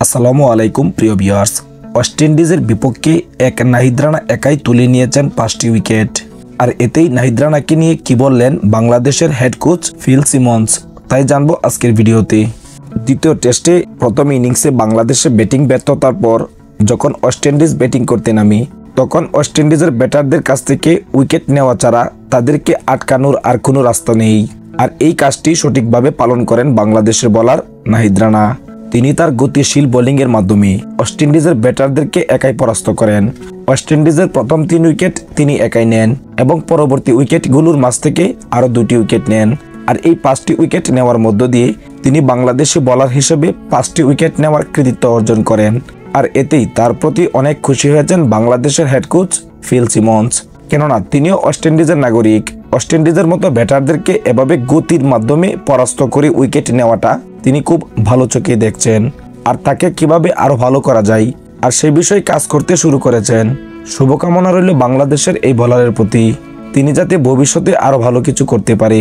আসসালামু আলাইকুম প্রিয় ভিউয়ার্স। ওয়েস্ট ইন্ডিজের বিপক্ষে এক নাহিদ রানা একাই তুলে নিয়েছেন 5টি উইকেট। আর এতেই নাহিদ রানাকে নিয়ে কি বললেন বাংলাদেশের হেড কোচ ফিল সিমন্স, তাই জানবো আজকের ভিডিওতে। দ্বিতীয় টেস্টে প্রথম ইনিংসে বাংলাদেশে ব্যাটিং ব্যর্থতার পর যখন ওয়েস্ট ইন্ডিজ ব্যাটিং করতে নামি, তখন ওয়েস্ট ইন্ডিজের ব্যাটারদের কাছ থেকে উইকেট নেওয়া ছাড়া তাদেরকে আটকানোর আর কোনো রাস্তা নেই। আর এই কাজটি সঠিকভাবে পালন করেন বাংলাদেশের বোলার নাহিদ রানা। তিনি তার গতিশীল বোলিংয়ের মাধ্যমে ওয়েস্ট ইন্ডিজের ব্যাটারদেরকে একাই পরাস্ত করেন। ওয়েস্ট ইন্ডিজের প্রথম 3 উইকেট তিনি একাই নেন এবং পরবর্তী উইকেটগুলোর মাঝ থেকে আরও 2টি উইকেট নেন। আর এই 5টি উইকেট নেওয়ার মধ্য দিয়ে তিনি বাংলাদেশি বোলার হিসেবে 5টি উইকেট নেওয়ার কৃতিত্ব অর্জন করেন। আর এতেই তার প্রতি অনেক খুশি হয়েছেন বাংলাদেশের হেড কোচ ফিল সিমন্স, কেননা তিনিও ওয়েস্ট ইন্ডিজের নাগরিক। ওয়েস্ট ইন্ডিজের মতো ব্যাটারদেরকে এভাবে গতির মাধ্যমে পরাস্ত করে উইকেট নেওয়াটা তিনি খুব ভালো চোখে দেখছেন, আর তাকে কিভাবে আরো ভালো করা যায় আর সেই বিষয়ে কাজ করতে শুরু করেছেন। শুভকামনা রইল বাংলাদেশের এই বোলারের প্রতি, তিনি যাতে ভবিষ্যতে আরো ভালো কিছু করতে পারে।